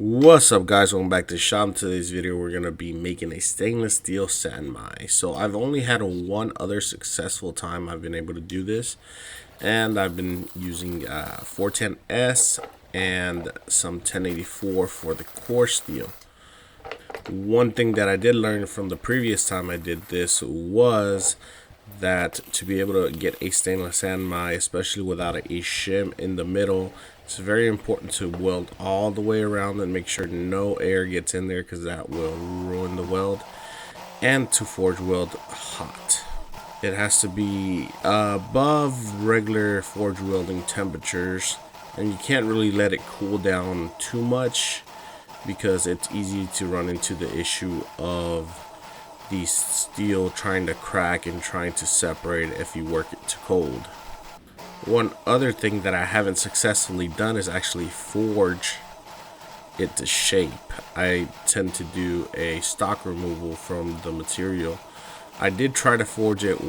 What's up, guys? Welcome back to the shop. In today's video we're going to be making a stainless steel sandmai. So I've only had one other successful time I've been able to do this, and I've been using 410S and some 1084 for the core steel. One thing that I did learn from the previous time I did this was that to be able to get a stainless sandmai, especially without a shim in the middle, it's very important to weld all the way around and make sure no air gets in there, because that will ruin the weld. And to forge weld hot, it has to be above regular forge welding temperatures, and you can't really let it cool down too much, because it's easy to run into the issue of the steel trying to crack and trying to separate if you work it too cold. One other thing that I haven't successfully done is actually forge it to shape. I tend to do a stock removal from the material. I did try to forge it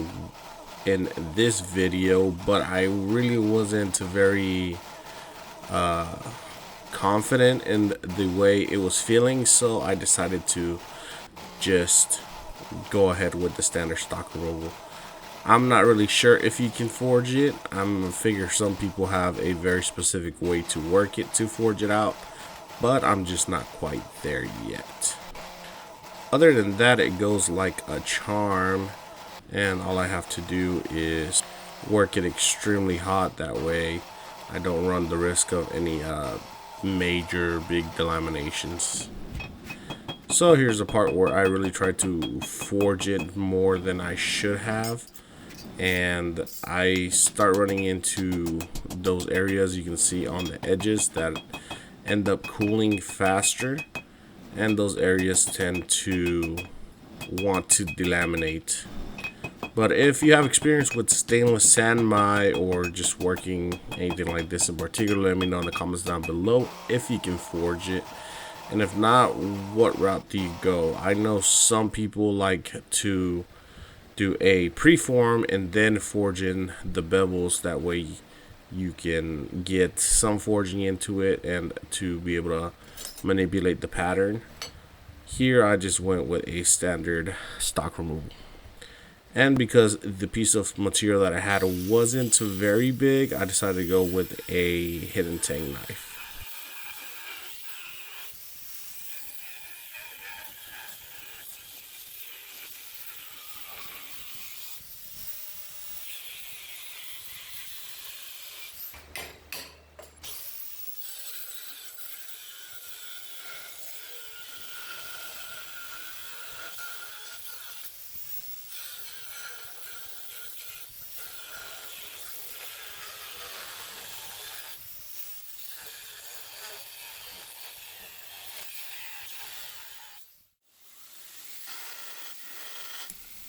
in this video, but I really wasn't very confident in the way it was feeling, so I decided to just go ahead with the standard stock removal. I'm not really sure if you can forge it. I'm figure some people have a very specific way to work it to forge it out, but I'm just not quite there yet. Other than that, it goes like a charm, and all I have to do is work it extremely hot. That way I don't run the risk of any major big delaminations. So here's the part where I really tried to forge it more than I should have, and I start running into those areas you can see on the edges that end up cooling faster, and those areas tend to want to delaminate. But if you have experience with stainless sandmai or just working anything like this in particular, let me know in the comments down below if you can forge it. And if not, what route do you go? I know some people like to do a preform and then forge in the bevels. That way you can get some forging into it and to be able to manipulate the pattern. Here I just went with a standard stock removal. And because the piece of material that I had wasn't very big, I decided to go with a hidden tang knife.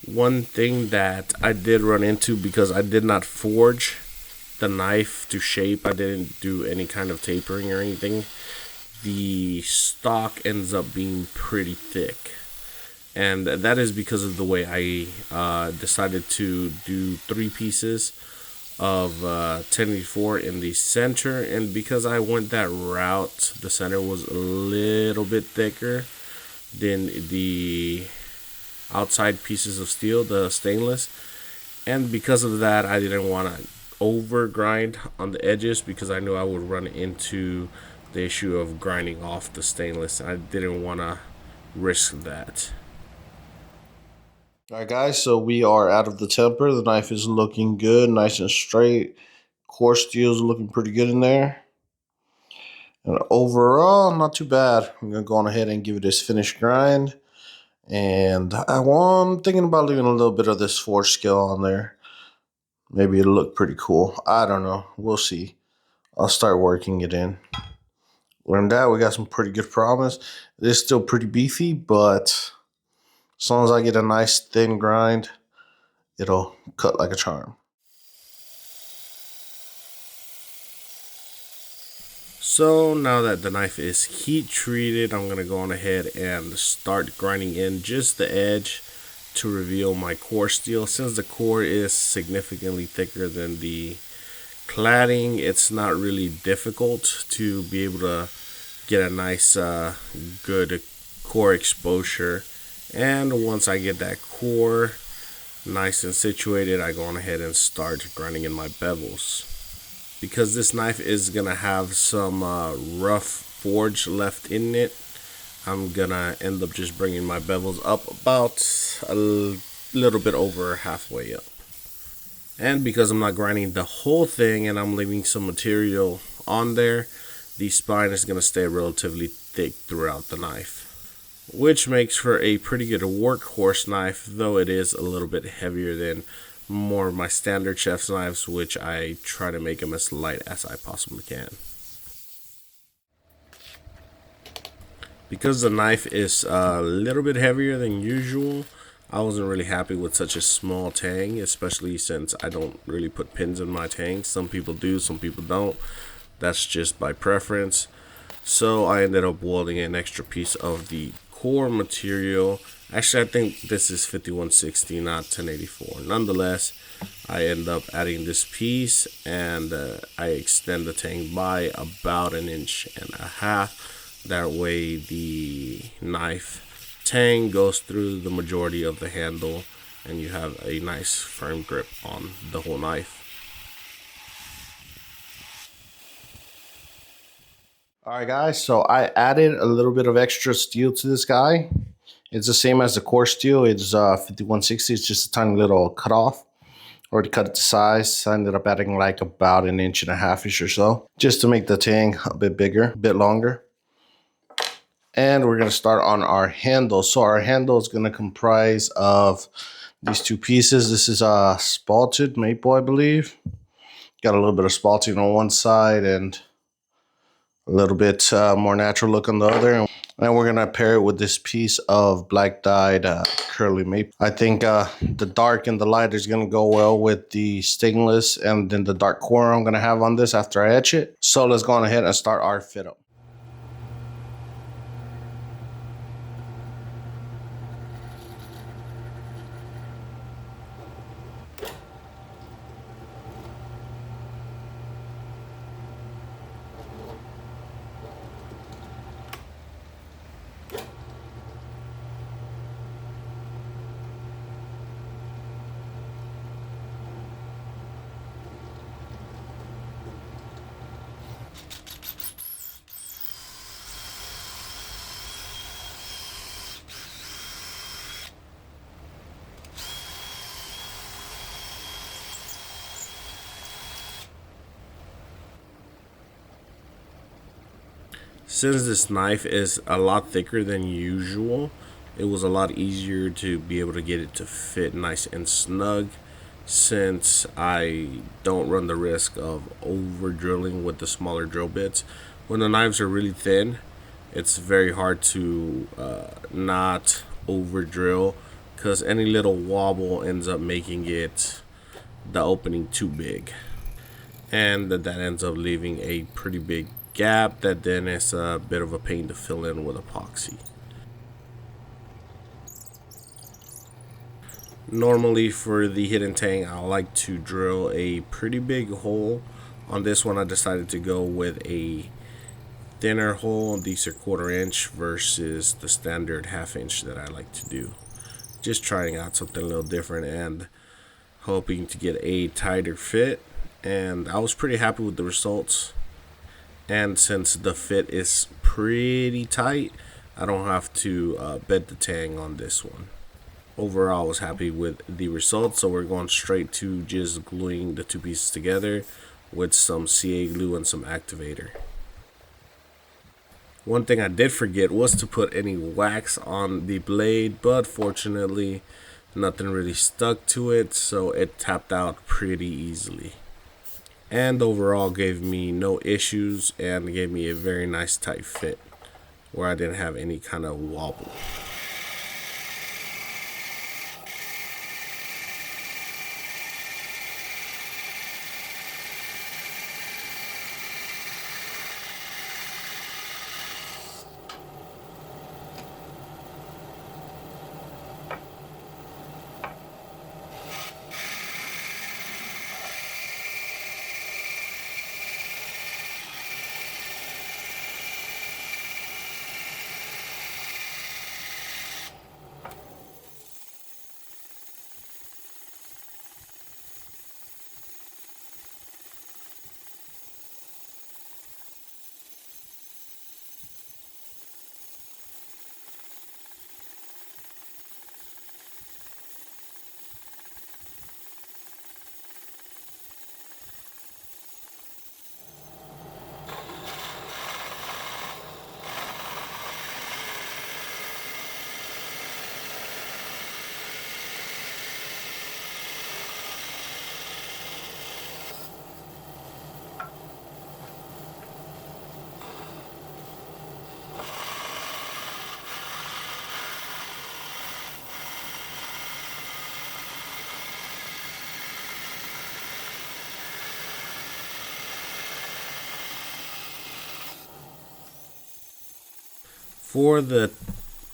One thing that I did run into, because I did not forge the knife to shape, I didn't do any kind of tapering or anything, the stock ends up being pretty thick. And that is because of the way I decided to do 3 pieces of 1084 in the center, and because I went that route, the center was a little bit thicker than the outside pieces of steel, the stainless, and because of that I didn't want to over grind on the edges, because I knew I would run into the issue of grinding off the stainless. I didn't want to risk that. Alright guys, so we are out of the temper. The knife is looking good, nice and straight. Core steel is looking pretty good in there. And overall, not too bad. I'm going to go on ahead and give it this finished grind. And I'm thinking about leaving a little bit of this forge scale on there. Maybe it'll look pretty cool. I don't know. We'll see. I'll start working it in. Other than that, we got some pretty good promise. It is still pretty beefy, but as long as I get a nice thin grind, it'll cut like a charm. So now that the knife is heat treated, I'm going to go on ahead and start grinding in just the edge to reveal my core steel. Since the core is significantly thicker than the cladding, it's not really difficult to be able to get a nice good core exposure. And once I get that core nice and situated, I go on ahead and start grinding in my bevels. Because this knife is gonna have some rough forge left in it, I'm gonna end up just bringing my bevels up about a little bit over halfway up. And because I'm not grinding the whole thing and I'm leaving some material on there, the spine is gonna stay relatively thick throughout the knife, which makes for a pretty good workhorse knife, though it is a little bit heavier than more of my standard chef's knives, which I try to make them as light as I possibly can. Because the knife is a little bit heavier than usual, I wasn't really happy with such a small tang, especially since I don't really put pins in my tangs. Some people do, some people don't. That's just by preference. So I ended up welding an extra piece of the core material. Actually, I think this is 5160, not 1084. Nonetheless, I end up adding this piece, and I extend the tang by about 1.5 inches. That way the knife tang goes through the majority of the handle, and you have a nice firm grip on the whole knife. Alright guys, so I added a little bit of extra steel to this guy. It's the same as the core steel. It's 5160. It's just a tiny little cutoff. Already cut it to size. I ended up adding like about 1.5 inches or so, just to make the tang a bit bigger, a bit longer. And we're going to start on our handle. So our handle is going to comprise of these two pieces. This is a spalted maple, I believe. Got a little bit of spalting on one side and a little bit more natural look on the other. And we're going to pair it with this piece of black dyed curly maple. I think the dark and the light is going to go well with the stainless and then the dark core I'm going to have on this after I etch it. So let's go on ahead and start our fit up. Since this knife is a lot thicker than usual, it was a lot easier to be able to get it to fit nice and snug, since I don't run the risk of over drilling with the smaller drill bits. When the knives are really thin, it's very hard to not over drill, because any little wobble ends up making it the opening too big, and that ends up leaving a pretty big gap that then is a bit of a pain to fill in with epoxy. Normally for the hidden tang, I like to drill a pretty big hole. On this one I decided to go with a thinner hole. These are 1/4 inch versus the standard 1/2 inch that I like to do. Just trying out something a little different and hoping to get a tighter fit, and I was pretty happy with the results. And since the fit is pretty tight, I don't have to bed the tang on this one. Overall, I was happy with the results, so we're going straight to just gluing the two pieces together with some CA glue and some activator. One thing I did forget was to put any wax on the blade, but fortunately nothing really stuck to it, so it tapped out pretty easily. And overall gave me no issues and gave me a very nice tight fit where I didn't have any kind of wobble. For the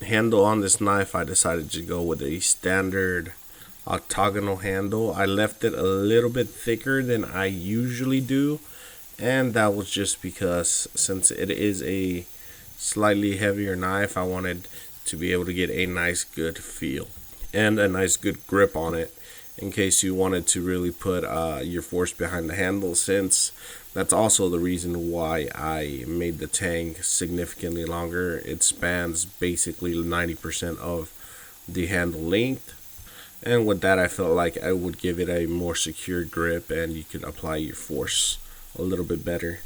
handle on this knife, I decided to go with a standard octagonal handle. I left it a little bit thicker than I usually do, and that was just because since it is a slightly heavier knife, I wanted to be able to get a nice good feel and a nice good grip on it in case you wanted to really put your force behind the handle, since that's also the reason why I made the tang significantly longer. It spans basically 90% of the handle length, and with that I felt like I would give it a more secure grip and you could apply your force a little bit better,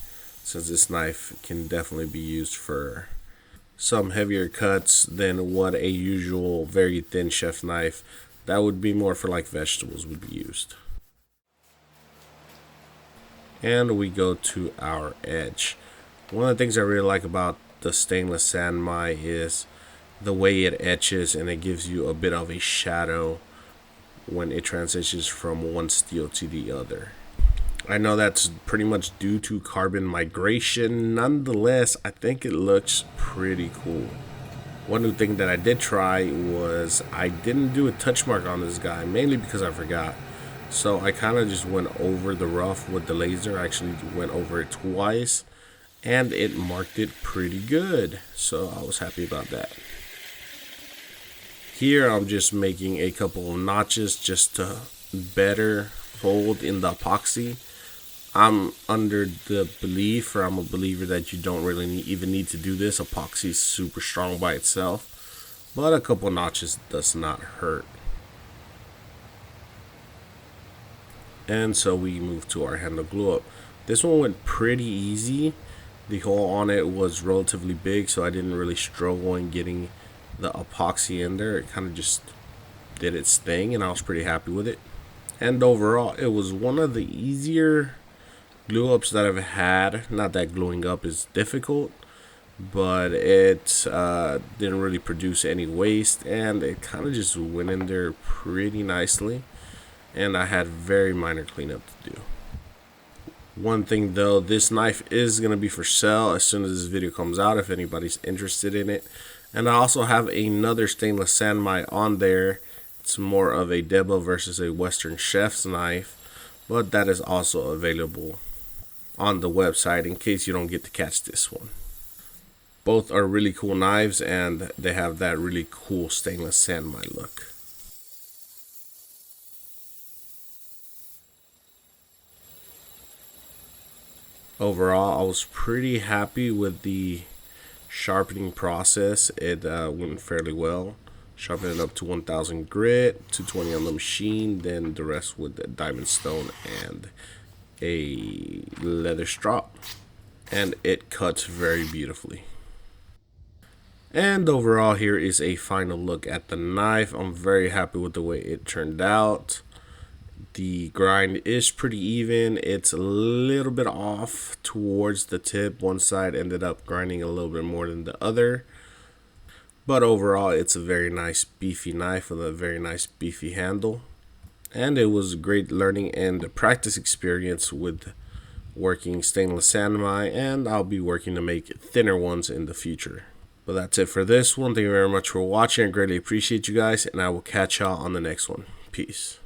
since this knife can definitely be used for some heavier cuts than what a usual very thin chef knife that would be more for like vegetables would be used. And we go to our edge. One of the things I really like about the stainless sanmai is the way it etches, and it gives you a bit of a shadow when it transitions from one steel to the other. I know that's pretty much due to carbon migration. Nonetheless, I think it looks pretty cool. One new thing that I did try was I didn't do a touch mark on this guy, mainly because I forgot. So I kind of just went over the rough with the laser. I actually went over it twice, and it marked it pretty good. So I was happy about that. Here I'm just making a couple of notches just to better fold in the epoxy. I'm under the belief, or I'm a believer, that you don't really even need to do this. Epoxy is super strong by itself, but a couple notches does not hurt. And so we move to our handle glue up. This one went pretty easy. The hole on it was relatively big, so I didn't really struggle in getting the epoxy in there. It kind of just did its thing, and I was pretty happy with it. And overall, it was one of the easier glue ups that I've had. Not that gluing up is difficult, but it didn't really produce any waste, and it kind of just went in there pretty nicely, and I had very minor cleanup to do. One thing though, this knife is going to be for sale as soon as this video comes out if anybody's interested in it. And I also have another stainless sanmai on there. It's more of a Debo versus a Western chef's knife, but that is also available on the website in case you don't get to catch this one. Both are really cool knives, and they have that really cool stainless sanmai look. Overall, I was pretty happy with the sharpening process. It went fairly well. Sharpened it up to 1000 grit, 220 on the machine, then the rest with the diamond stone and a leather strop, and it cuts very beautifully. And overall, here is a final look at the knife. I'm very happy with the way it turned out. The grind is pretty even. It's a little bit off towards the tip. One side ended up grinding a little bit more than the other, but overall it's a very nice beefy knife with a very nice beefy handle. And it was a great learning and practice experience with working stainless sanmai, and I'll be working to make thinner ones in the future. But that's it for this one. Thank you very much for watching. I greatly appreciate you guys, and I will catch y'all on the next one. Peace.